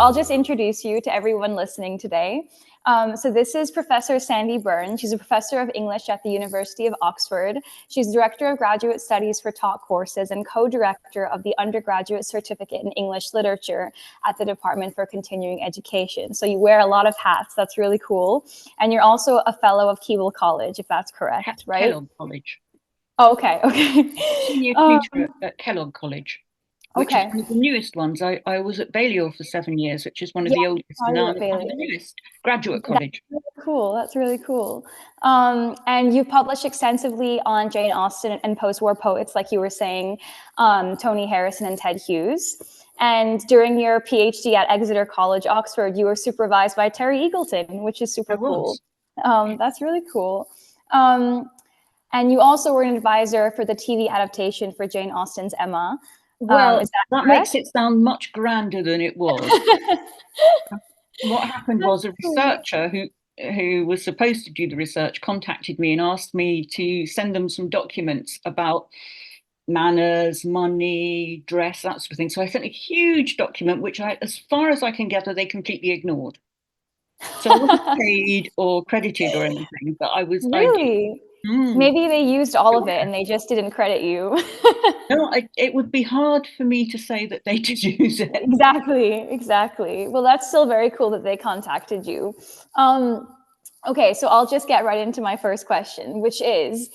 I'll just introduce you to everyone listening today. So this is Professor Sandie Byrne. She's a professor of English at the University of Oxford. She's Director of Graduate Studies for Taught Courses and co-director of the Undergraduate Certificate in English Literature at the Department for Continuing Education. So you wear a lot of hats. That's really cool. And you're also a fellow of Keble College, if that's correct, right? Kellogg College. Oh, okay. Senior tutor at Kellogg College, which is one of the newest ones. I was at Balliol for 7 years, which is one of the oldest, and now the newest graduate college. That's really cool. And you've published extensively on Jane Austen and post-war poets, like you were saying, Tony Harrison and Ted Hughes. And during your PhD at Exeter College, Oxford, you were supervised by Terry Eagleton, which is super cool. That's really cool. And you also were an advisor for the TV adaptation for Jane Austen's Emma. Well, that makes it sound much grander than it was. What happened was a researcher who was supposed to do the research contacted me and asked me to send them some documents about manners, money, dress, that sort of thing. So I sent a huge document, which as far as I can gather, they completely ignored. So I wasn't paid or credited or anything, but I was. Really? Maybe they used all of it and they just didn't credit you. No, it would be hard for me to say that they did use it. Exactly. Well, that's still very cool that they contacted you. Okay, so I'll just get right into my first question, which is,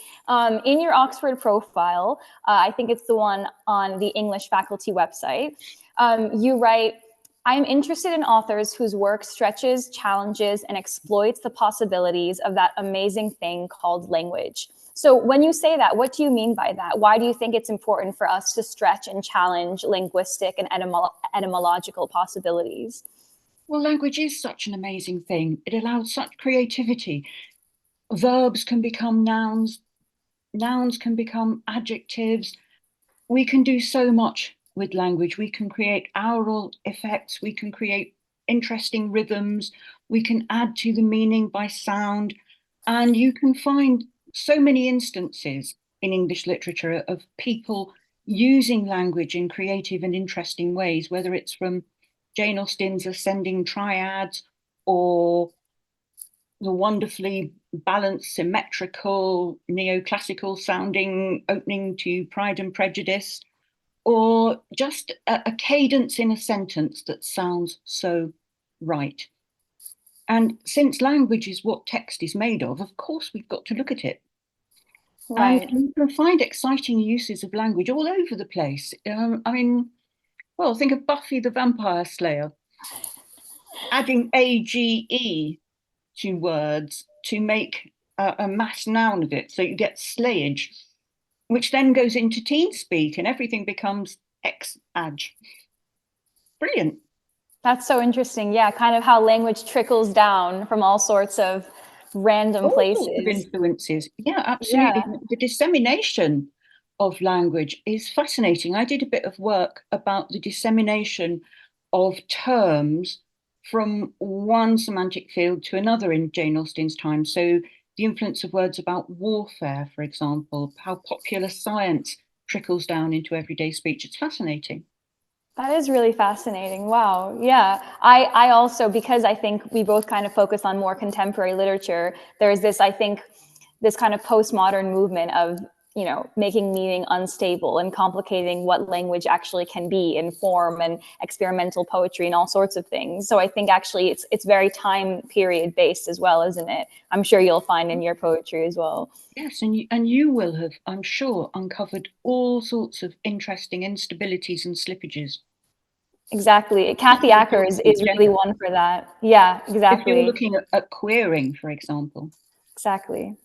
in your Oxford profile, I think it's the one on the English faculty website, you write, I'm interested in authors whose work stretches, challenges, and exploits the possibilities of that amazing thing called language. So when you say that, what do you mean by that? Why do you think it's important for us to stretch and challenge linguistic and etymological possibilities? Well, language is such an amazing thing. It allows such creativity. Verbs can become nouns. Nouns can become adjectives. We can do so much with language. We can create aural effects. We can create interesting rhythms. We can add to the meaning by sound. And you can find so many instances in English literature of people using language in creative and interesting ways, whether it's from Jane Austen's Ascending Triads or the wonderfully balanced, symmetrical, neoclassical sounding opening to Pride and Prejudice, or just a cadence in a sentence that sounds so right. And since language is what text is made of course, we've got to look at it. Right. And you can find exciting uses of language all over the place. I mean, well, think of Buffy the Vampire Slayer, adding AGE to words to make a mass noun of it. So you get slayage, which then goes into teen speak and everything becomes ex-age. Brilliant. That's so interesting. Yeah, kind of how language trickles down from all sorts of random places. All sorts of influences. Yeah, absolutely. Yeah. The dissemination of language is fascinating. I did a bit of work about the dissemination of terms from one semantic field to another in Jane Austen's time. So the influence of words about warfare, for example, how popular science trickles down into everyday speech. It's fascinating. That is really fascinating. Wow. Yeah. I also, because I think we both kind of focus on more contemporary literature, there's this, I think, this kind of postmodern movement of, you know, making meaning unstable and complicating what language actually can be in form and experimental poetry and all sorts of things. So I think actually it's very time period based as well, isn't it? I'm sure you'll find in your poetry as well. Yes, and you will have, I'm sure, uncovered all sorts of interesting instabilities and slippages. Exactly. Kathy Acker is really one for that. Yeah, exactly. If you're looking at queering, for example. Exactly.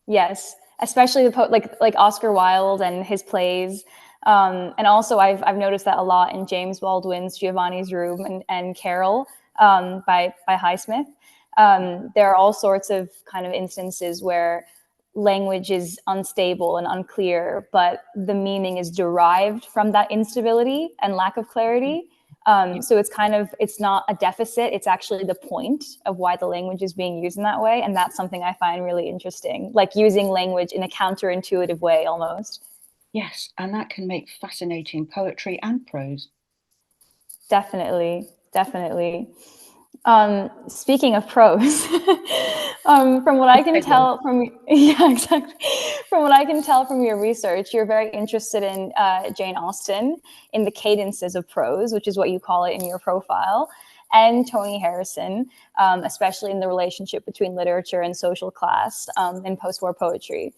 Yes, especially like Oscar Wilde and his plays. And also I've noticed that a lot in James Baldwin's Giovanni's Room and Carol by Highsmith. There are all sorts of kind of instances where language is unstable and unclear, but the meaning is derived from that instability and lack of clarity. So it's not a deficit, it's actually the point of why the language is being used in that way. And that's something I find really interesting, like using language in a counterintuitive way almost. Yes, and that can make fascinating poetry and prose. Definitely. definitely. Speaking of prose, from what I can tell from yeah, exactly. From what I can tell from your research, you're very interested in Jane Austen, in the cadences of prose, which is what you call it in your profile, and Toni Harrison, especially in the relationship between literature and social class in post-war poetry.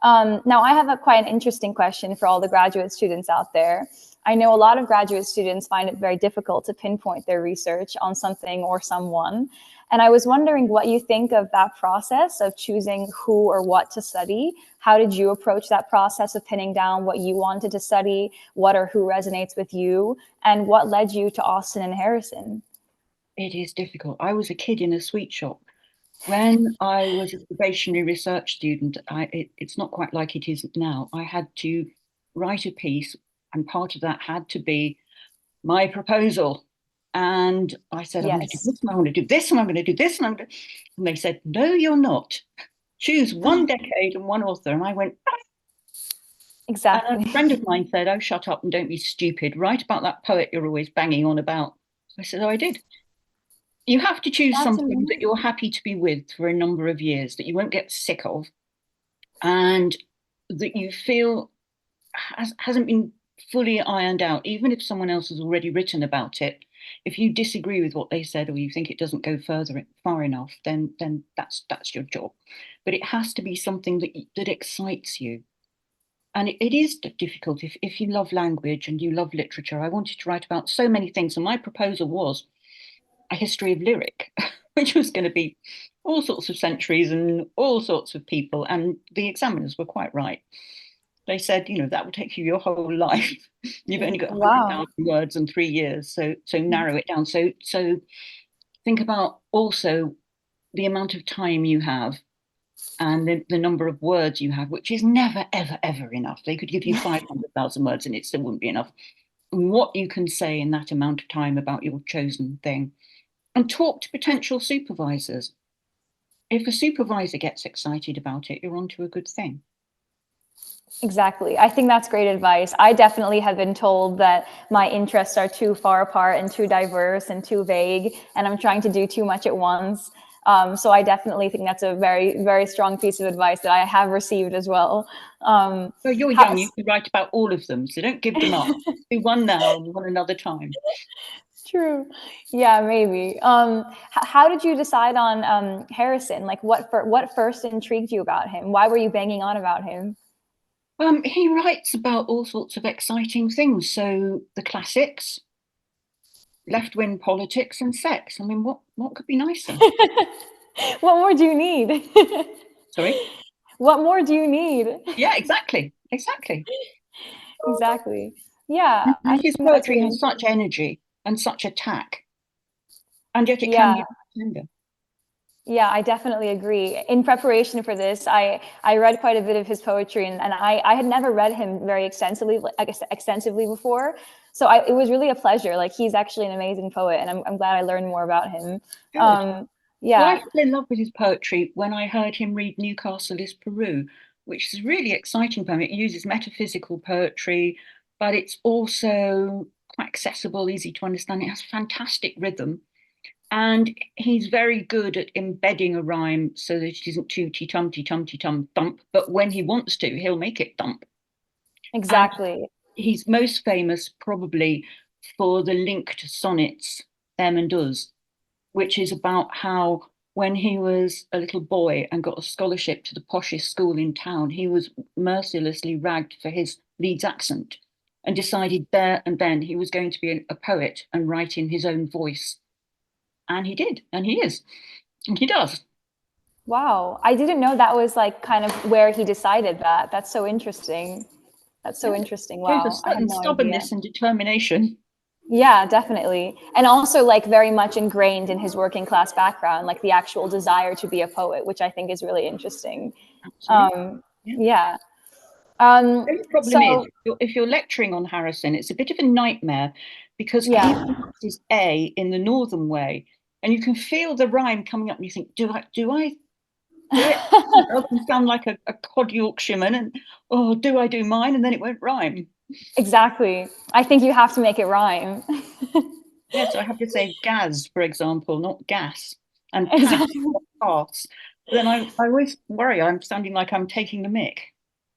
Now, I have quite an interesting question for all the graduate students out there. I know a lot of graduate students find it very difficult to pinpoint their research on something or someone. And I was wondering what you think of that process of choosing who or what to study. How did you approach that process of pinning down what you wanted to study, what or who resonates with you, and what led you to Austen and Harrison? It is difficult. I was a kid in a sweet shop. When I was a probationary research student, it's not quite like it is now. I had to write a piece, and part of that had to be my proposal. And I said, I'm going to do Yes, this, and I'm going to do this, and I'm going to do this, and they said, no, you're not. Choose one decade and one author. And I went, and exactly. a friend of mine said, oh, shut up and don't be stupid. Write about that poet you're always banging on about. I said, oh, I did. You have to choose That's something that amazing. you're happy to be with for a number of years, that you won't get sick of, and that you feel hasn't been fully ironed out, even if someone else has already written about it. If you disagree with what they said, or you think it doesn't go far enough, then that's your job. But it has to be something that excites you. And it is difficult if you love language and you love literature. I wanted to write about so many things, and my proposal was a history of lyric, which was going to be all sorts of centuries and all sorts of people. And the examiners were quite right. They said, that will take you your whole life. You've only got Wow. 100,000 words and 3 years, so narrow it down. So think about also the amount of time you have and the number of words you have, which is never, ever, ever enough. They could give you 500,000 words and it still wouldn't be enough. And what you can say in that amount of time about your chosen thing. And talk to potential supervisors. If a supervisor gets excited about it, you're onto a good thing. Exactly. I think that's great advice. I definitely have been told that my interests are too far apart and too diverse and too vague, and I'm trying to do too much at once. So I definitely think that's a very, very strong piece of advice that I have received as well. So you're How, young, you can write about all of them, so don't give them up. Do one now and one another time. true. Yeah, maybe. How did you decide on Harrison? Like, what first intrigued you about him? Why were you banging on about him? He writes about all sorts of exciting things. So the classics, left-wing politics, and sex. I mean, what could be nicer? What more do you need? Sorry? What more do you need? Yeah, exactly. Exactly. Yeah, I And his think that's poetry really has such interesting. energy and such attack, and yet it can Yeah, be tender. yeah, I definitely agree. In preparation for this, I read quite a bit of his poetry, and I had never read him very extensively, I guess, extensively before. So it was really a pleasure. Like, he's actually an amazing poet, and I'm glad I learned more about him. Good. Um, Well, I yeah, fell in love with his poetry when I heard him read Newcastle is Peru, which is a really exciting poem. It uses metaphysical poetry, but it's also quite accessible, easy to understand. It has fantastic rhythm. And he's very good at embedding a rhyme so that it isn't tooty tumty tumty tum thump. But when he wants to, he'll make it thump. And exactly. he's most famous probably for the linked sonnets, Em and Us, which is about how when he was a little boy and got a scholarship to the poshest school in town, he was mercilessly ragged for his Leeds accent and decided there and then he was going to be a poet and write in his own voice. And he did, and he is, and he does. Wow, I didn't know that was like kind of where he decided that. That's so interesting. That's Yeah, so interesting. shows a Wow, I had certain no idea. stubbornness and determination. Yeah, definitely. And also like very much ingrained in his working class background, like the actual desire to be a poet, which I think is really interesting. Absolutely. Um, Yeah. yeah. The only problem is So if you're lecturing on Harrison, it's a bit of a nightmare because he yeah. pronounces A in the northern way, and you can feel the rhyme coming up, and you think, do I do it? It doesn't sound like a cod Yorkshireman, and oh, do I do mine? And then it won't rhyme. Exactly. I think you have to make it rhyme. Yes, I have to say gas, for example, not gas, and pass, Exactly. not pass. Then I always worry I'm sounding like I'm taking the mick.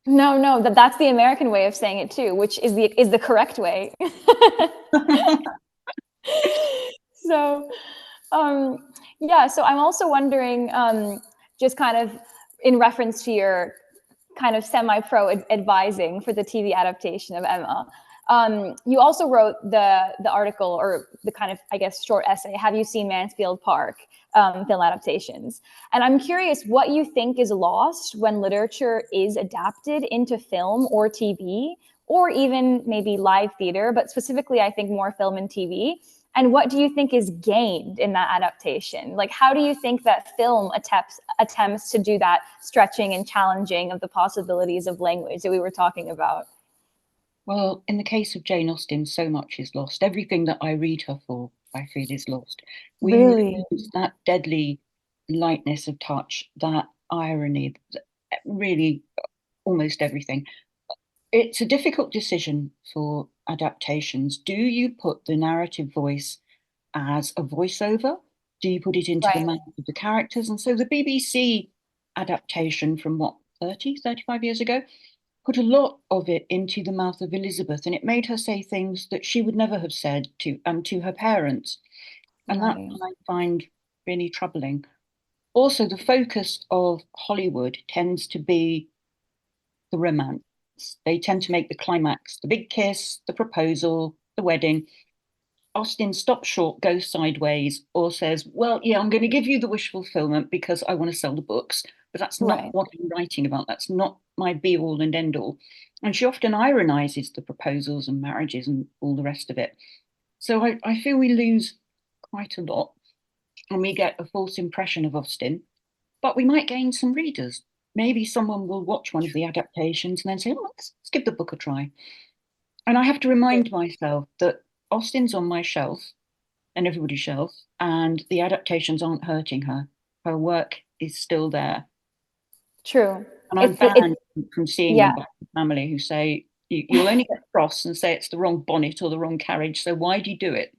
No, no, that's the American way of saying it too, which is the correct way. So, yeah, so I'm also wondering, just kind of in reference to your kind of semi-pro advising for the TV adaptation of Emma. You also wrote the article or the kind of, I guess, short essay. Have you seen Mansfield Park? Film adaptations. And I'm curious what you think is lost when literature is adapted into film or TV, or even maybe live theater, but specifically, I think more film and TV. And what do you think is gained in that adaptation? Like, how do you think that film attempts to do that stretching and challenging of the possibilities of language that we were talking about? Well, in the case of Jane Austen, so much is lost. Everything that I read her for, I feel, is lost. We Really? lose that deadly lightness of touch, that irony, really almost everything. It's a difficult decision for adaptations. Do you put the narrative voice as a voiceover? Do you put it into the Right, mouth of the characters? And so the BBC adaptation from what, 30, 35 years ago, put a lot of it into the mouth of Elizabeth, and it made her say things that she would never have said to her parents. And that right, I find really troubling. Also, the focus of Hollywood tends to be the romance. They tend to make the climax, the big kiss, the proposal, the wedding. Austen stops short, goes sideways, or says, well, yeah, I'm going to give you the wish fulfillment because I want to sell the books, but that's not right. what I'm writing about. That's not my be all and end all. And she often ironizes the proposals and marriages and all the rest of it. So I feel we lose quite a lot and we get a false impression of Austen, but we might gain some readers. Maybe someone will watch one of the adaptations and then say, oh, let's give the book a try. And I have to remind myself that Austen's on my shelf and everybody's shelf, and the adaptations aren't hurting her. Her work is still there. True. And I'm It's banned from seeing yeah. them by the family who say, you'll only get cross and say it's the wrong bonnet or the wrong carriage. So why do you do it?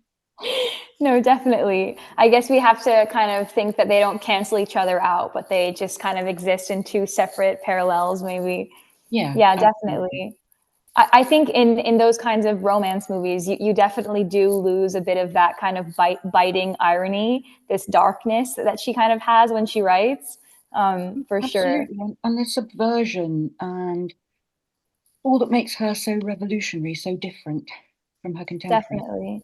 No, definitely. I guess we have to kind of think that they don't cancel each other out, but they just kind of exist in two separate parallels, maybe. Yeah, Yeah, absolutely. definitely. I think in those kinds of romance movies, you definitely do lose a bit of that kind of biting irony, this darkness that she kind of has when she writes, for sure. Absolutely. And the subversion and all that makes her so revolutionary, so different from her contemporaries. Definitely.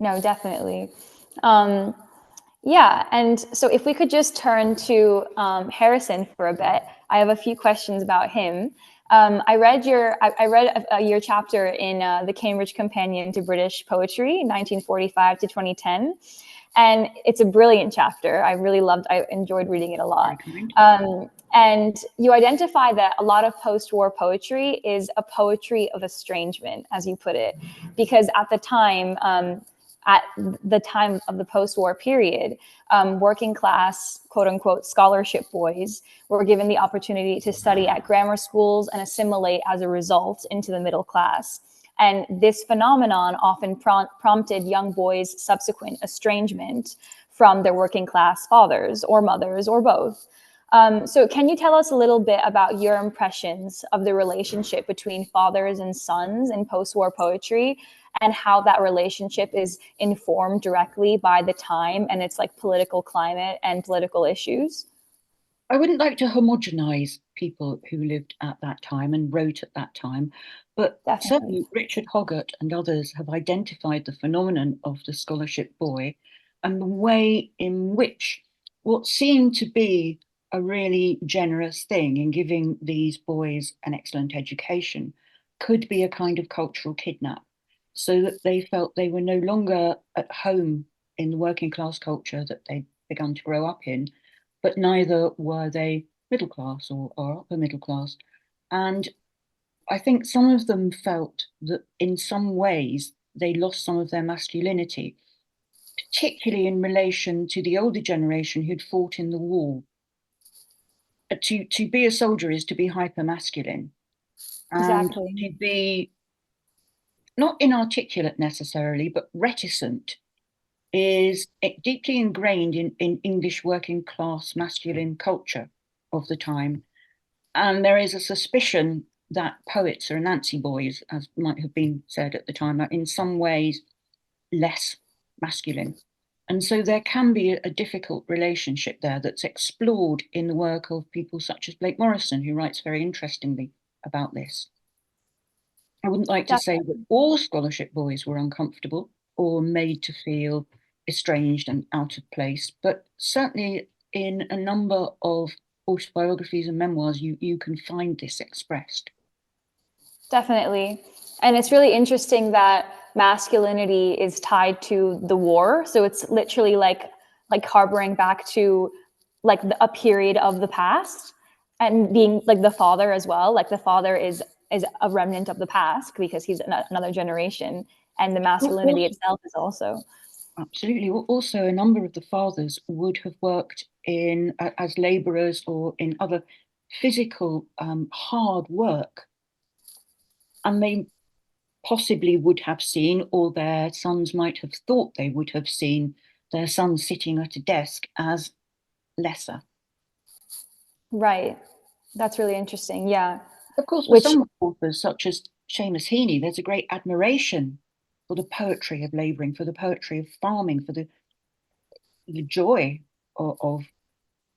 No, definitely. Um, yeah, and so if we could just turn to Harrison for a bit, I have a few questions about him. I read your chapter in the Cambridge Companion to British Poetry, 1945 to 2010, and it's a brilliant chapter. I enjoyed reading it a Very lot. kind. And you identify that a lot of post-war poetry is a poetry of estrangement, as you put it, because at the time of the post-war period, working class, quote unquote, scholarship boys were given the opportunity to study at grammar schools and assimilate as a result into the middle class. And this phenomenon often prompted young boys' subsequent estrangement from their working class fathers or mothers or both. So, can you tell us a little bit about your impressions of the relationship between fathers and sons in post war poetry and how that relationship is informed directly by the time and its like political climate and political issues? I wouldn't like to homogenize people who lived at that time and wrote at that time, but Definitely. certainly Richard Hoggart and others have identified the phenomenon of the scholarship boy and the way in which what seemed to be a really generous thing in giving these boys an excellent education could be a kind of cultural kidnap, so that they felt they were no longer at home in the working class culture that they'd begun to grow up in, but neither were they middle class or upper middle class. And I think some of them felt that in some ways they lost some of their masculinity, particularly in relation to the older generation who'd fought in the war. To be a soldier is to be hyper masculine and Exactly. to be not inarticulate necessarily, but reticent is deeply ingrained in English working class masculine culture of the time. And there is a suspicion that poets or Nancy boys, as might have been said at the time, are in some ways less masculine. And so there can be a difficult relationship there that's explored in the work of people such as Blake Morrison, who writes very interestingly about this. I wouldn't like to say that all scholarship boys were uncomfortable or made to feel estranged and out of place, but certainly in a number of autobiographies and memoirs, you can find this expressed. Definitely. And it's really interesting that masculinity is tied to the war. So it's literally like harboring back to like a period of the past, and being like the father as well. Like the father is a remnant of the past because he's another generation, and the masculinity Also, itself is also. absolutely. Also, a number of the fathers would have worked in as labourers or in other physical hard work, and they possibly would have seen, or their sons might have thought they would have seen, their son sitting at a desk as lesser. Right. That's really interesting. Yeah. Of course, for Which, some authors, such as Seamus Heaney, there's a great admiration for the poetry of labouring, for the poetry of farming, for the joy of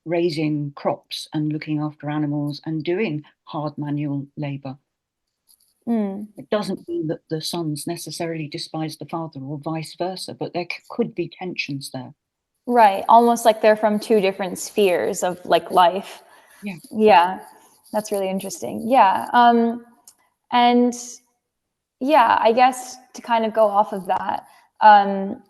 raising crops and looking after animals and doing hard manual labour. mm, It doesn't mean that the sons necessarily despise the father or vice versa, but there could be tensions there. right. Almost like they're from two different spheres of like life. Yeah. Yeah. That's really interesting. Yeah. And yeah, I guess to kind of go off of that, um,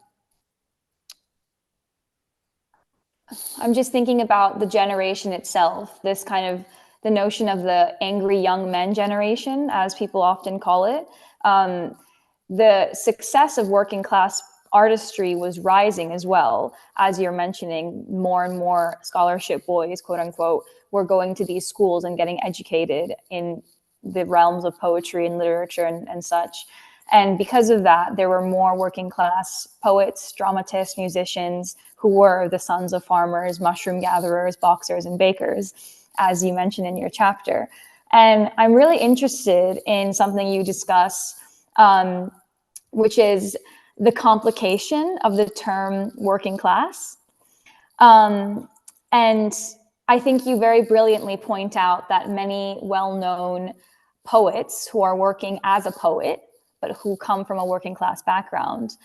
I'm just thinking about the generation itself, this kind of the notion of the angry young men generation, as people often call it. Um, the success of working class artistry was rising as well. As you're mentioning, more and more scholarship boys, quote unquote, were going to these schools and getting educated in the realms of poetry and literature and such. And because of that, there were more working class poets, dramatists, musicians who were the sons of farmers, mushroom gatherers, boxers, and bakers, as you mentioned in your chapter. And I'm really interested in something you discuss, which is the complication of the term working class. And I think you very brilliantly point out that many well-known poets who are working as a poet, but who come from a working class background,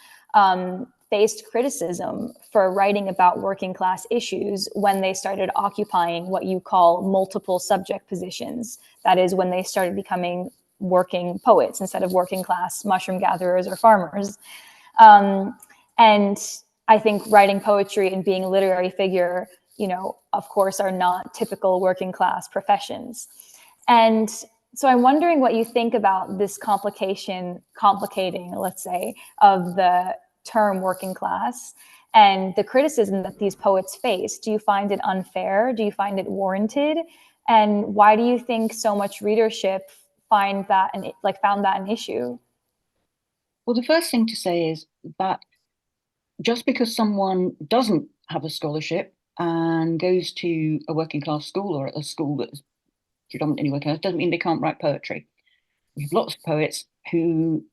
faced criticism for writing about working class issues when they started occupying what you call multiple subject positions. That is, when they started becoming working poets instead of working class mushroom gatherers or farmers. And I think writing poetry and being a literary figure, you know, of course, are not typical working class professions. And so I'm wondering what you think about this complicating, let's say, of the term working class and the criticism that these poets face. Do you find it unfair? Do you find it warranted? And why do you think so much readership found that an issue? Well, the first thing to say is that just because someone doesn't have a scholarship and goes to a working class school or a school that's predominantly working class doesn't mean they can't write poetry. We have lots of poets who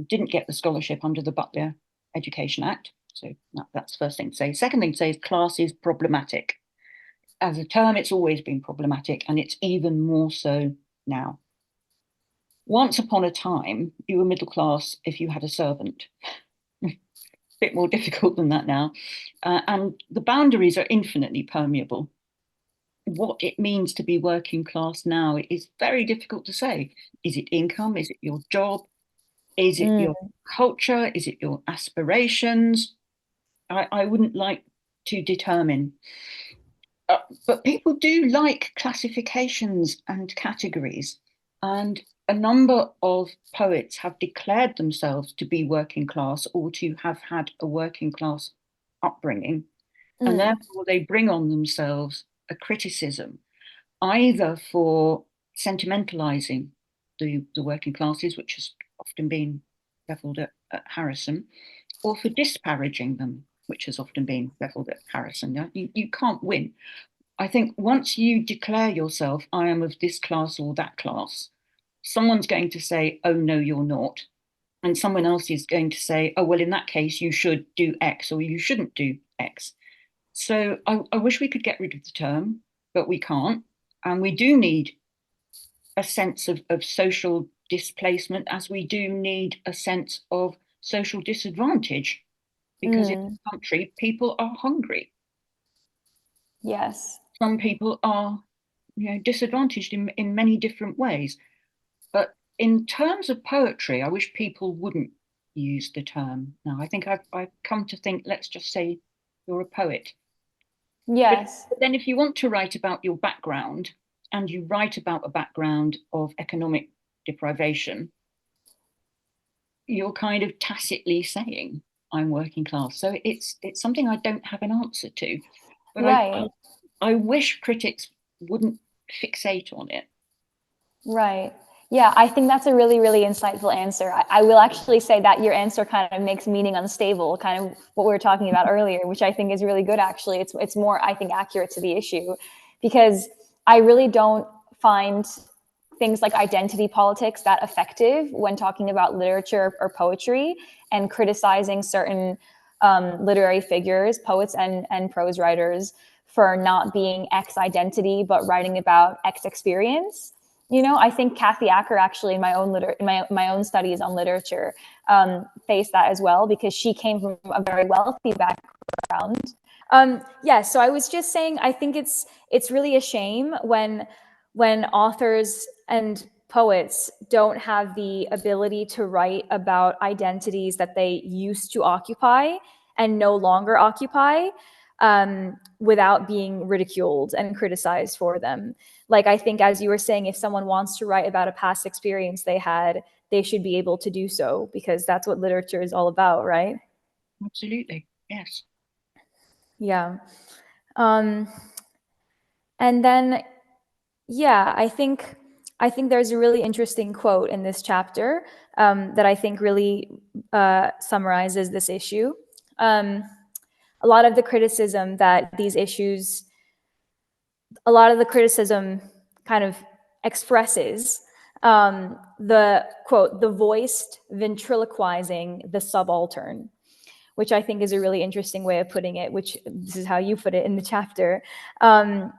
didn't get the scholarship under the Butler Education Act. So that's the first thing to say. Second thing to say is class is problematic. As a term, it's always been problematic, and it's even more so now. Once upon a time, you were middle class if you had a servant. A bit more difficult than that now. And the boundaries are infinitely permeable. What it means to be working class now is very difficult to say. Is it income? Is it your job? Is it your Mm, culture? Is it your aspirations? I wouldn't like to determine. But people do like classifications and categories. And a number of poets have declared themselves to be working class or to have had a working class upbringing. And mm, therefore, they bring on themselves a criticism, either for sentimentalizing the working classes, which has often been leveled at Harrison, or for disparaging them. which has often been levelled at Harrison. You can't win. I think once you declare yourself, I am of this class or that class, someone's going to say, oh, no, you're not. And someone else is going to say, oh, well, in that case, you should do X or you shouldn't do X. So I wish we could get rid of the term, but we can't. And we do need a sense of social displacement, as we do need a sense of social disadvantage, because in this country, people are hungry. Yes. Some people are, disadvantaged in many different ways. But in terms of poetry, I wish people wouldn't use the term. Now, I think I've come to think, let's just say you're a poet. Yes. But then if you want to write about your background, and you write about a background of economic deprivation, you're kind of tacitly saying, I'm working class. So it's something I don't have an answer to. But Right. I wish critics wouldn't fixate on it. Right. Yeah, I think that's a really, really insightful answer. I will actually say that your answer kind of makes meaning unstable, kind of what we were talking about earlier, which I think is really good, actually. It's more, I think, accurate to the issue, because I really don't find things like identity politics that effective when talking about literature or poetry and criticizing certain literary figures, poets and prose writers, for not being X identity, but writing about X experience. I think Kathy Acker, actually, in my own studies on literature, faced that as well, because she came from a very wealthy background. So I was just saying, I think it's really a shame when authors and poets don't have the ability to write about identities that they used to occupy and no longer occupy, without being ridiculed and criticized for them. Like, I think, as you were saying, if someone wants to write about a past experience they had, they should be able to do so, because that's what literature is all about, right? Absolutely, yes. Yeah. And then, yeah, I think there's a really interesting quote in this chapter, that I think really summarizes this issue. A lot of the criticism kind of expresses the quote, the voiced ventriloquizing the subaltern, which I think is a really interesting way of putting it, which this is how you put it in the chapter. And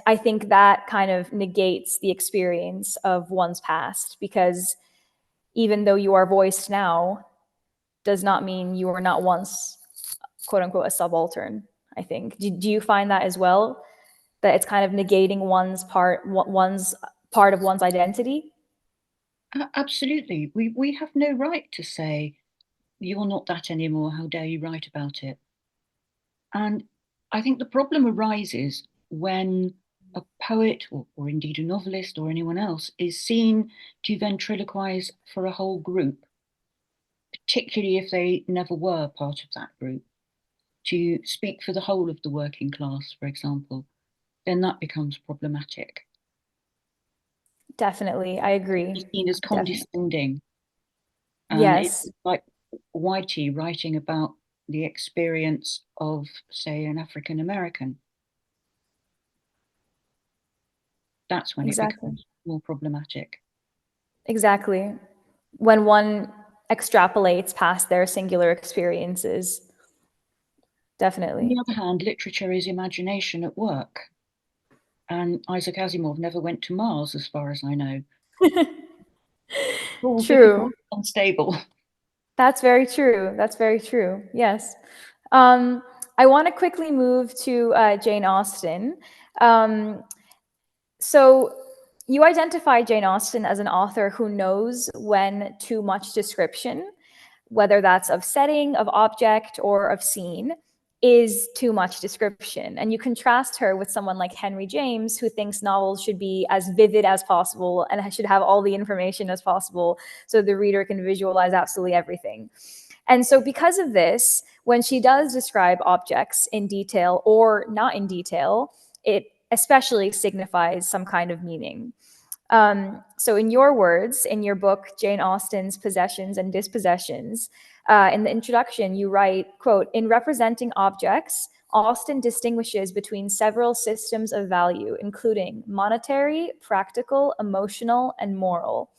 I think that kind of negates the experience of one's past, because even though you are voiced now, does not mean you were not once, quote unquote, a subaltern, I think. Do you find that as well? That it's kind of negating one's part of one's identity? Absolutely. We have no right to say, you're not that anymore, how dare you write about it? And I think the problem arises when a poet, or indeed a novelist or anyone else, is seen to ventriloquize for a whole group, particularly if they never were part of that group, to speak for the whole of the working class, for example, then that becomes problematic. Definitely, I agree. It's seen as Definitely. condescending. And Yes. it's like Whitey writing about the experience of, say, an African American. That's when it Exactly. becomes more problematic. Exactly. When one extrapolates past their singular experiences. On Definitely. the other hand, literature is imagination at work. And Isaac Asimov never went to Mars, as far as I know. All difficult, True. unstable. That's very true. That's very true. Yes. I want to quickly move to Jane Austen. Um, so you identify Jane Austen as an author who knows when too much description, whether that's of setting, of object, or of scene, is too much description. And you contrast her with someone like Henry James, who thinks novels should be as vivid as possible and should have all the information as possible so the reader can visualize absolutely everything. And so, because of this, when she does describe objects in detail or not in detail, it especially signifies some kind of meaning. So in your words, in your book, Jane Austen's Possessions and Dispossessions, in the introduction, you write, quote, "In representing objects, Austen distinguishes between several systems of value, including monetary, practical, emotional, and moral."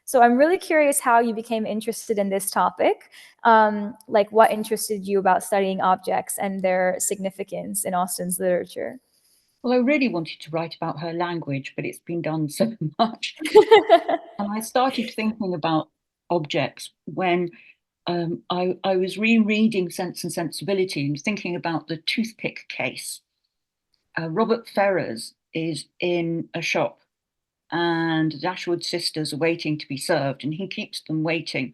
So I'm really curious how you became interested in this topic. Like what interested you about studying objects and their significance in Austen's literature? Well, I really wanted to write about her language, but it's been done so much. And I started thinking about objects when I was rereading Sense and Sensibility and thinking about the toothpick case. Robert Ferrers is in a shop and the Dashwood sisters are waiting to be served, and he keeps them waiting,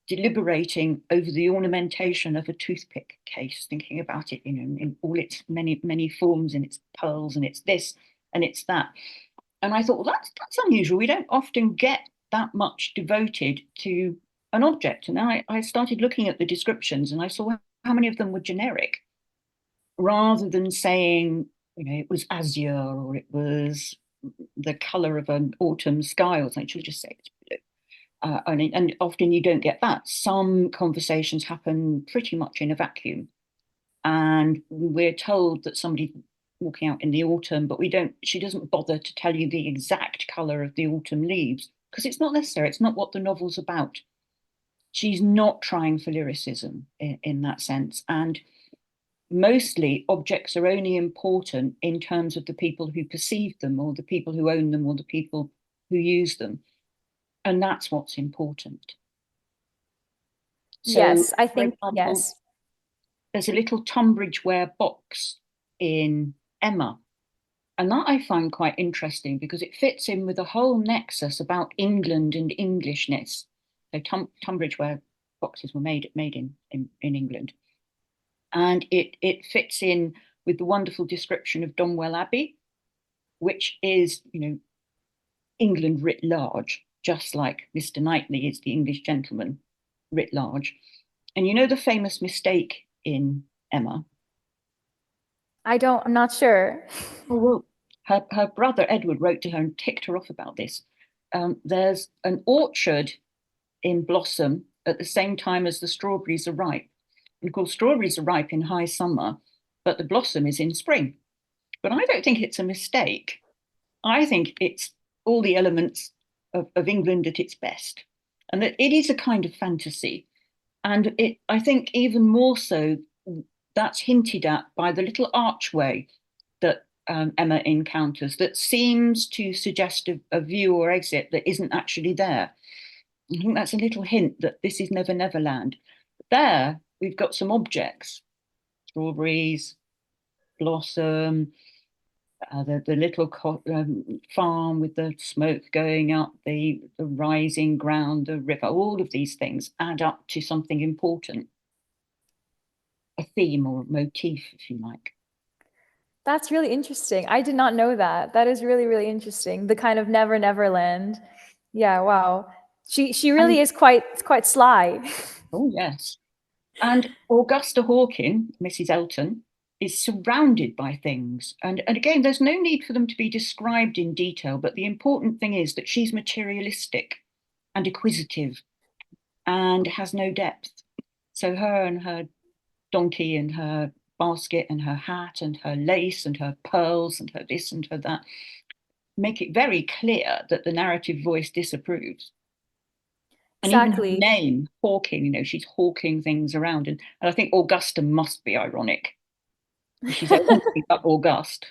deliberating over the ornamentation of a toothpick case, thinking about it, in all its many forms, and its pearls, and it's this, and it's that. And I thought, well, that's unusual. We don't often get that much devoted to an object. And I started looking at the descriptions, and I saw how many of them were generic, rather than saying, it was azure or it was the color of an autumn sky or something. She'll just say it's blue. And often you don't get that. Some conversations happen pretty much in a vacuum. And we're told that somebody's walking out in the autumn, but she doesn't bother to tell you the exact color of the autumn leaves because it's not necessary. It's not what the novel's about. She's not trying for lyricism in that sense. And mostly objects are only important in terms of the people who perceive them or the people who own them or the people who use them. And that's what's important. So, Yes, I for think, example, yes. there's a little Tunbridge ware box in Emma. And that I find quite interesting because it fits in with a whole nexus about England and Englishness. So Tunbridge ware boxes were made in England. And it fits in with the wonderful description of Donwell Abbey, which is, England writ large, just like Mr. Knightley is the English gentleman writ large. And you know the famous mistake in Emma? I'm not sure. Oh, well, her brother Edward wrote to her and ticked her off about this. There's an orchard in blossom at the same time as the strawberries are ripe. And of course, strawberries are ripe in high summer, but the blossom is in spring. But I don't think it's a mistake. I think it's all the elements of England at its best. And that it is a kind of fantasy. And I think even more so, that's hinted at by the little archway that Emma encounters that seems to suggest a view or exit that isn't actually there. I think that's a little hint that this is Never Never Land. There, we've got some objects, strawberries, blossom, the little farm with the smoke going up, the rising ground, the river, all of these things add up to something important, a theme or a motif, if you like. That's really interesting. I did not know that. That is really, really interesting. The kind of Never Never Land. Yeah, wow. She really And is quite sly. oh yes, and Augusta Hawkin, Mrs. Elton, is surrounded by things. And again, there's no need for them to be described in detail, but the important thing is that she's materialistic and acquisitive and has no depth. So her and her donkey and her basket and her hat and her lace and her pearls and her this and her that make it very clear that the narrative voice disapproves. And even her Exactly. name, hawking, she's hawking things around. And I think Augusta must be ironic. She's only but August.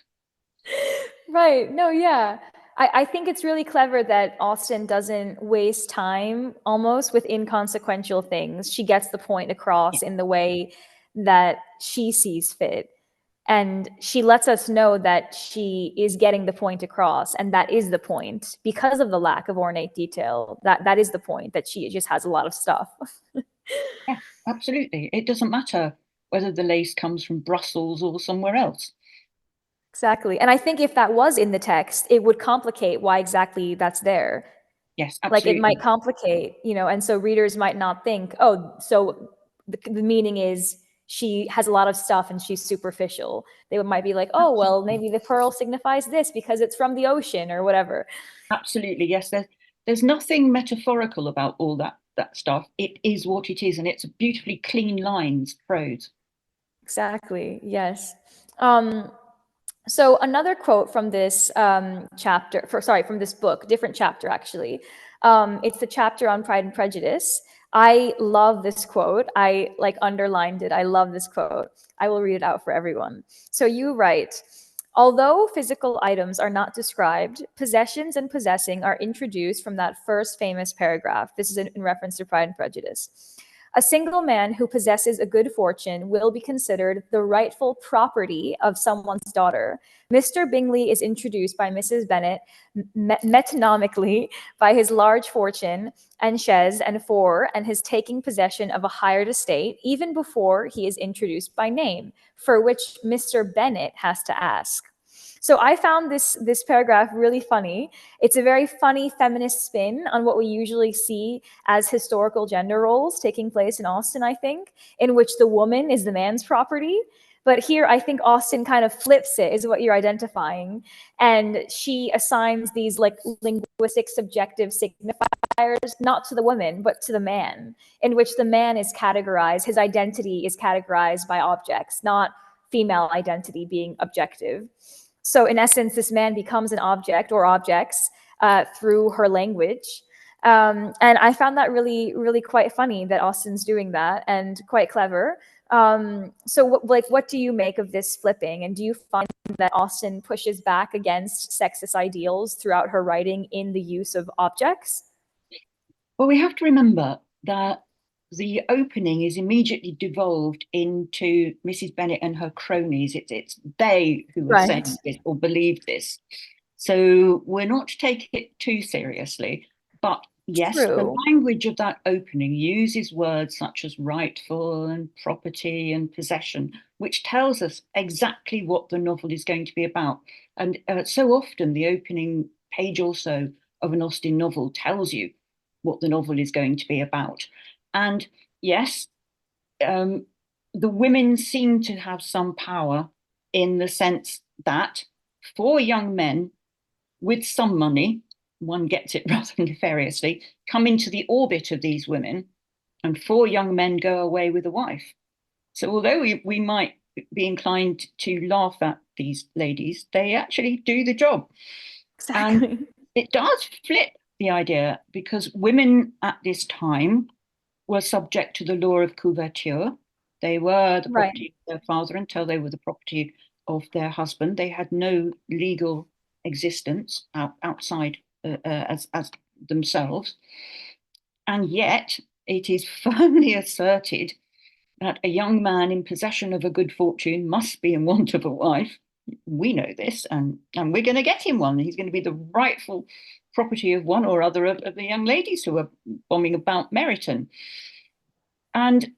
Right. No, yeah. I think it's really clever that Austen doesn't waste time almost with inconsequential things. She gets the point Yeah, across in the way that she sees fit. And she lets us know that she is getting the point across, and that is the point because of the lack of ornate detail. That is the point, that she just has a lot of stuff. yeah, absolutely. It doesn't matter whether the lace comes from Brussels or somewhere else. Exactly. And I think if that was in the text, it would complicate why exactly that's there. Yes, Like it might absolutely. complicate, and so readers might not think, oh, so the meaning is she has a lot of stuff and she's superficial. They might be like, oh, well, Absolutely. maybe the pearl signifies this because it's from the ocean or whatever. Absolutely, yes. There's nothing metaphorical about all that stuff. It is what it is, and it's beautifully clean lines, prose. Exactly. Yes. Um, so another quote from this from this book, different chapter actually. It's the chapter on Pride and Prejudice. I love this quote. I like underlined it. I love this quote. I will read it out for everyone. So you write, although physical items are not described, possessions and possessing are introduced from that first famous paragraph. This is in reference to Pride and Prejudice. A single man who possesses a good fortune will be considered the rightful property of someone's daughter. Mr. Bingley is introduced by Mrs. Bennet metonymically by his large fortune and chaise and four and his taking possession of a hired estate even before he is introduced by name, for which Mr. Bennet has to ask. So I found this paragraph really funny. It's a very funny feminist spin on what we usually see as historical gender roles taking place in Austen, I think, in which the woman is the man's property. But here, I think Austen kind of flips it, is what you're identifying. And she assigns these like linguistic subjective signifiers, not to the woman, but to the man, in which the man is categorized, his identity is categorized by objects, not female identity being objective. So, in essence, this man becomes an object or objects through her language. And I found that really, really quite funny that Austen's doing that and quite clever. So, what do you make of this flipping? And do you find that Austen pushes back against sexist ideals throughout her writing in the use of objects? Well, we have to remember that the opening is immediately devolved into Mrs. Bennet and her cronies. It's they who are Right. saying this or believe this. So we're not to take it too seriously. But yes, the True. language of that opening uses words such as rightful and property and possession, which tells us exactly what the novel is going to be about. And so often the opening page or so of an Austen novel tells you what the novel is going to be about. And yes, um, the women seem to have some power in the sense that four young men with some money, one gets it rather nefariously, come into the orbit of these women, and four young men go away with a wife. So although we might be inclined to laugh at these ladies, they actually do the job. And Exactly. it does flip the idea because women at this time were subject to the law of couverture. They were the Right. property of their father until they were the property of their husband. They had no legal existence outside as themselves. And yet, it is firmly asserted that a young man in possession of a good fortune must be in want of a wife. We know this, and we're going to get him one. He's going to be the rightful property of one or other of the young ladies who are bombing about Meryton. And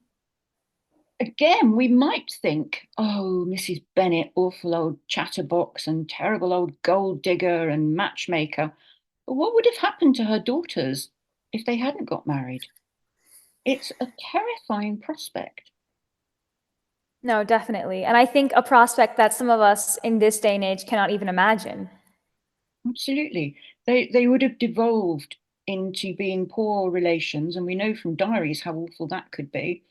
again, we might think, oh, Mrs. Bennet, awful old chatterbox and terrible old gold digger and matchmaker. But what would have happened to her daughters if they hadn't got married? It's a terrifying prospect. No, definitely. And I think a prospect that some of us in this day and age cannot even imagine. Absolutely. They would have devolved into being poor relations, and we know from diaries how awful that could be.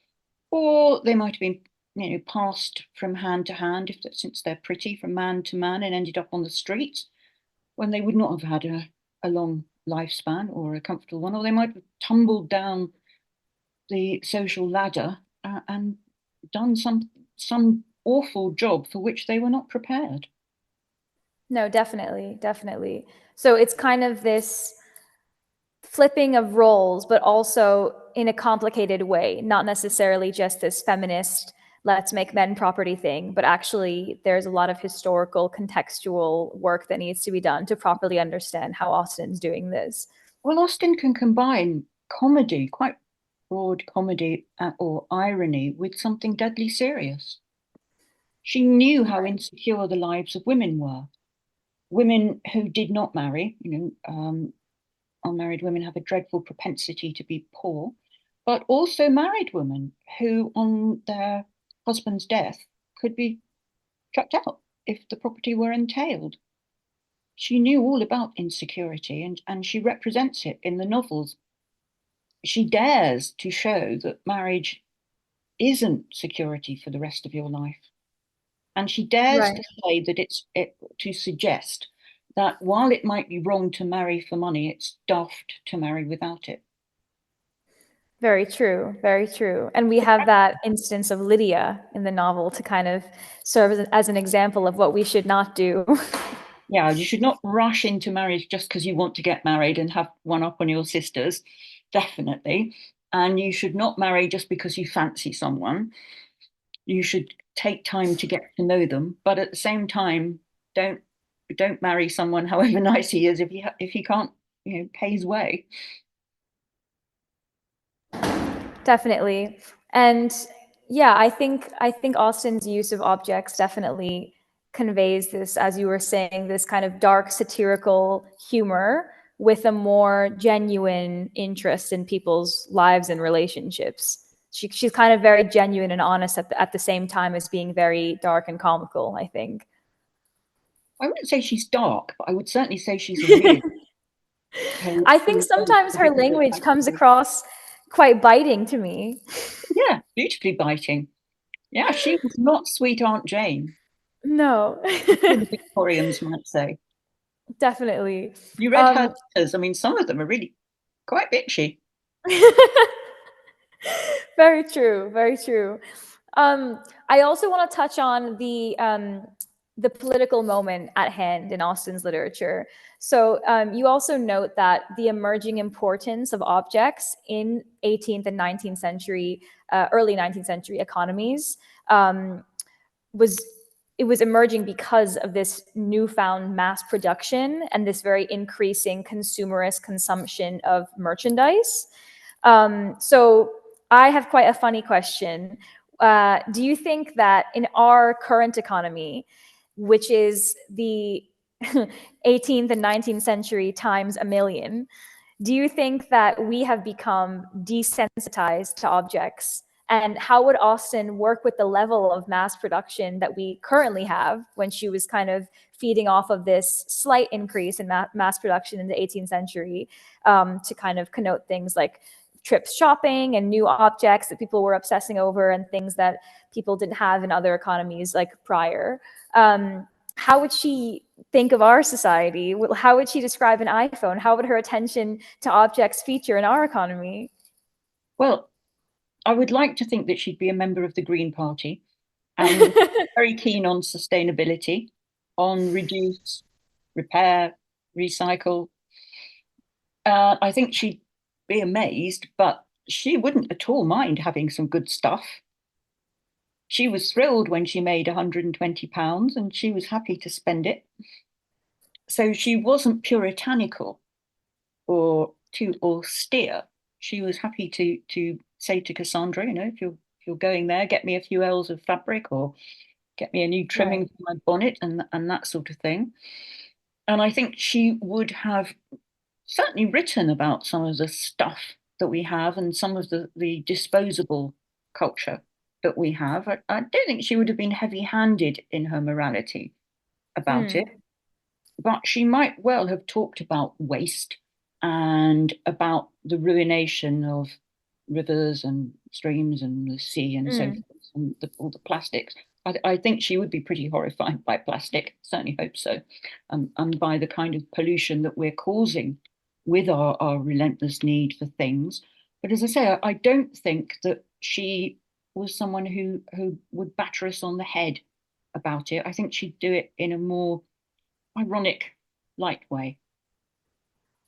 Or they might have been, passed from hand to hand, if since they're pretty, from man to man, and ended up on the streets when they would not have had a long lifespan or a comfortable one, or they might have tumbled down the social ladder and done some awful job for which they were not prepared. No, definitely, definitely. So it's kind of this flipping of roles, but also in a complicated way, not necessarily just this feminist, let's make men property thing, but actually there's a lot of historical, contextual work that needs to be done to properly understand how Austen's doing this. Well, Austen can combine comedy, quite broad comedy or irony, with something deadly serious. She knew how insecure the lives of women were. Women who did not marry, unmarried women have a dreadful propensity to be poor, but also married women who, on their husband's death could be chucked out if the property were entailed. She knew all about insecurity, and she represents it in the novels. She dares to show that marriage isn't security for the rest of your life. And she dares Right. to say that to suggest that while it might be wrong to marry for money, it's daft to marry without it. Very true. Very true. And we have that instance of Lydia in the novel to kind of serve as an example of what we should not do. Yeah, you should not rush into marriage just because you want to get married and have one up on your sisters, definitely. And you should not marry just because you fancy someone. You should take time to get to know them, but at the same time, don't don't marry someone, however nice he is, if he can't, pay his way. Definitely. And yeah, I think Austen's use of objects definitely conveys this, as you were saying, this kind of dark satirical humor with a more genuine interest in people's lives and relationships. She's kind of very genuine and honest at the same time as being very dark and comical, I think. I wouldn't say she's dark, but I would certainly say she's a realist I think who knows sometimes a her bit more language about comes the across quite biting to me. Yeah, beautifully biting. Yeah, she was not sweet Aunt Jane, No. as the Victorians might say. Definitely. You read her Um, letters. I mean, some of them are really quite bitchy. very true. Very true. I also want to touch on the political moment at hand in Austen's literature. So you also note that the emerging importance of objects in 18th and 19th century, early 19th century economies um, was it was emerging because of this newfound mass production and this very increasing consumerist consumption of merchandise. So I have quite a funny question. Do you think that in our current economy, which is the 18th and 19th century times a million, do you think that we have become desensitized to objects? And how would Austen work with the level of mass production that we currently have when she was kind of feeding off of this slight increase in mass production in the 18th century to kind of connote things like trips shopping and new objects that people were obsessing over and things that people didn't have in other economies like prior? How would she think of our society? How would she describe an iPhone? How would her attention to objects feature in our economy? Well, I would like to think that she'd be a member of the Green Party and very keen on sustainability, on reduce, repair, recycle. I think she'd be amazed, but she wouldn't at all mind having some good stuff. She was thrilled when she made £120 and she was happy to spend it. So she wasn't puritanical or too austere. She was happy to say to Cassandra, if you're going there, get me a few ells of fabric or get me a new Right. trimming for my bonnet and that sort of thing. And I think she would have certainly written about some of the stuff that we have and some of the disposable culture that we have. I don't think she would have been heavy-handed in her morality about it, Mm, but she might well have talked about waste and about the ruination of rivers and streams and the sea and so mm. forth, and all the plastics. I think she would be pretty horrified by plastic, certainly hope so, and by the kind of pollution that we're causing with our relentless need for things. But as I say, I don't think that she was someone who would batter us on the head about it. I think she'd do it in a more ironic, light way.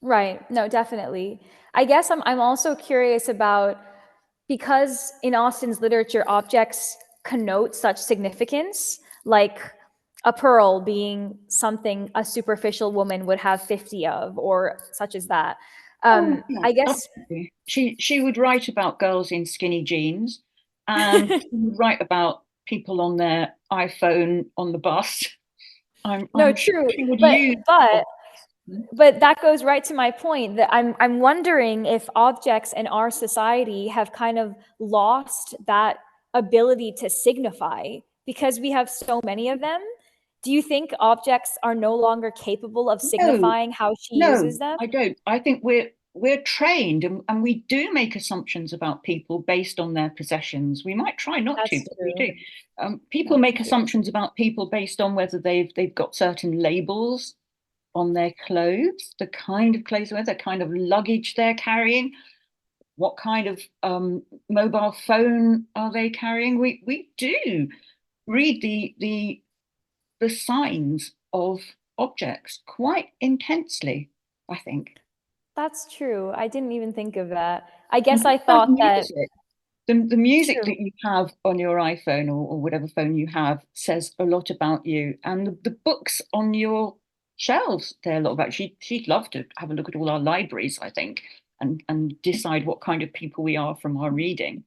Right. No, definitely. I guess I'm also curious about because in Austen's literature, objects connote such significance, like a pearl being something a superficial woman would have 50 of, or such as that. Oh, yeah, I guess absolutely. She would write about girls in skinny jeans, and she would write about people on their iPhone on the bus. no, I'm sure true, she would but use. but but that goes right to my point that I'm wondering if objects in our society have kind of lost that ability to signify because we have so many of them? Do you think objects are no longer capable of No, signifying how she no, uses them? I don't. I think we're trained, and we do make assumptions about people based on their possessions. We might try not to, That's but we true. do. People That's make true. assumptions about people based on whether they've got certain labels on their clothes, the kind of clothes, the kind of luggage they're carrying, what kind of mobile phone are they carrying. We do read the signs of objects quite intensely, I think. That's true. I didn't even think of that. I And guess what I about thought that music? The music true. that you have on your iPhone or whatever phone you have says a lot about you. And the books on your shelves, they're a lot about she'd love to have a look at all our libraries, I think, and decide what kind of people we are from our reading.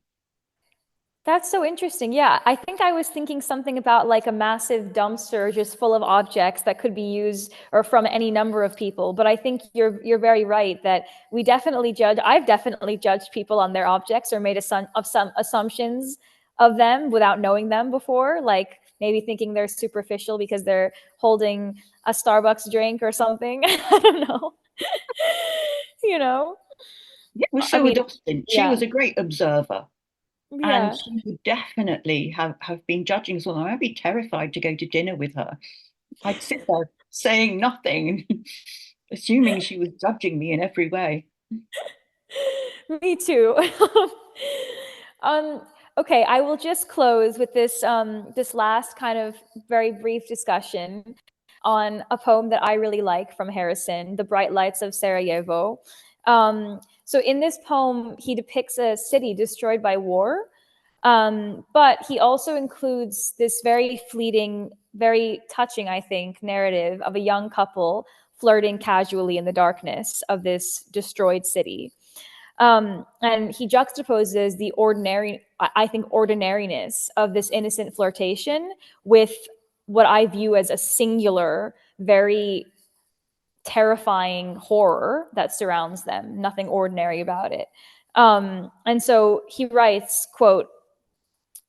That's so interesting. Yeah, I think I was thinking something about like a massive dumpster just full of objects that could be used or from any number of people. But I think you're very right that we definitely judge. I've definitely judged people on their objects or made some assumptions of them without knowing them before, like maybe thinking they're superficial because they're holding a Starbucks drink or something. I don't know. You know? It was I so mean, Austen. She yeah. was a great observer. And Yeah. she would definitely have been judging us all. I'd be terrified to go to dinner with her. I'd sit there saying nothing, assuming she was judging me in every way. Me too. um, okay, I will just close with this last kind of very brief discussion on a poem that I really like from Harrison, "The Bright Lights of Sarajevo." So in this poem, he depicts a city destroyed by war, but he also includes this very fleeting, very touching, I think, narrative of a young couple flirting casually in the darkness of this destroyed city. And he juxtaposes the ordinary, I think, ordinariness of this innocent flirtation with what I view as a singular, very terrifying horror that surrounds them. Nothing ordinary about it. And so he writes, quote,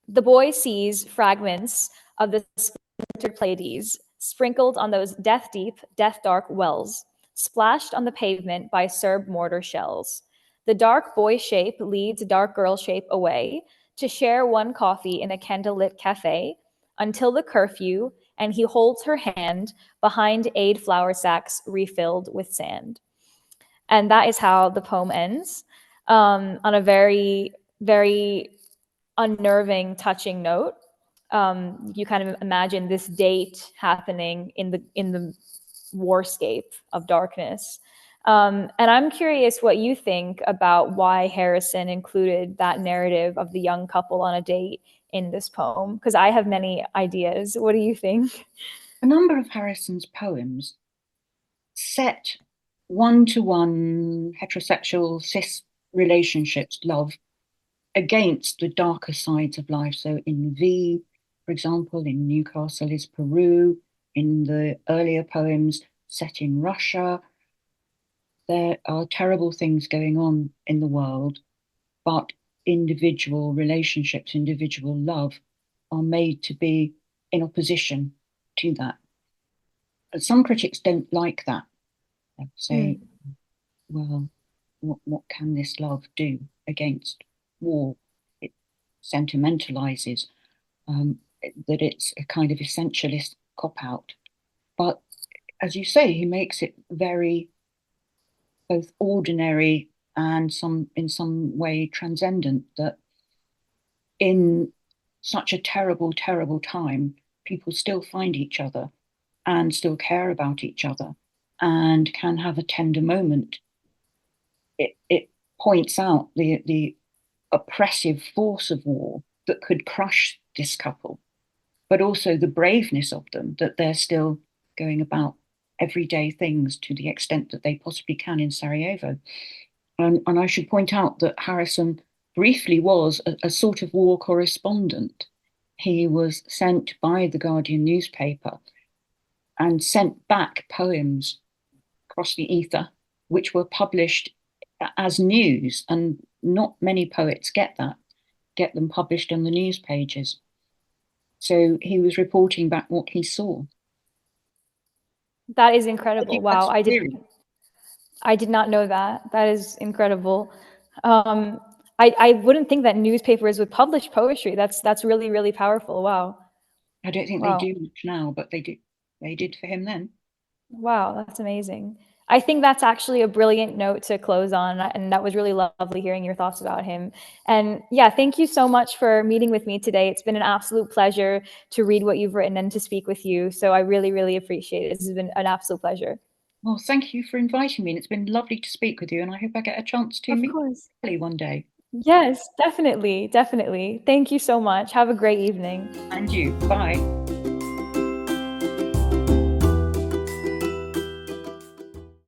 "The boy sees fragments of the splintered Pleiades sprinkled on those death-deep, death-dark wells, splashed on the pavement by Serb mortar shells. The dark boy shape leads dark girl shape away to share one coffee in a candlelit cafe until the curfew, and he holds her hand behind aid flour sacks refilled with sand." And that is how the poem ends, on a very, very unnerving, touching note. You kind of imagine this date happening in the warscape of darkness. And I'm curious what you think about why Harrison included that narrative of the young couple on a date in this poem, because I have many ideas. What do you think? A number of Harrison's poems set one-to-one heterosexual cis relationships, love, against the darker sides of life. So in V, for example, in Newcastle is Peru, in the earlier poems set in Russia, there are terrible things going on in the world, but individual relationships, individual love are made to be in opposition to that. But some critics don't like that. They say, Mm. well, what can this love do against war? It sentimentalizes that it's a kind of essentialist cop out. But as you say, he makes it very both ordinary and in some way transcendent, that in such a terrible, terrible time, people still find each other and still care about each other and can have a tender moment. It points out the oppressive force of war that could crush this couple, but also the braveness of them, that they're still going about everyday things to the extent that they possibly can in Sarajevo. And I should point out that Harrison briefly was a sort of war correspondent. He was sent by the Guardian newspaper and sent back poems across the ether, which were published as news, and not many poets get that. get them published on the news pages. So he was reporting back what he saw. That is incredible. Wow, I did not know that. That is incredible. I wouldn't think that newspapers would publish poetry. That's really, really powerful. Wow. I don't think they do much now, but they did for him then. Wow, that's amazing. I think that's actually a brilliant note to close on, and that was really lovely hearing your thoughts about him. And yeah, thank you so much for meeting with me today. It's been an absolute pleasure to read what you've written and to speak with you. So I really, really appreciate it. This has been an absolute pleasure. Well, thank you for inviting me, and it's been lovely to speak with you, and I hope I get a chance to Of meet course. you one day. Yes, definitely, definitely. Thank you so much. Have a great evening. And you. Bye.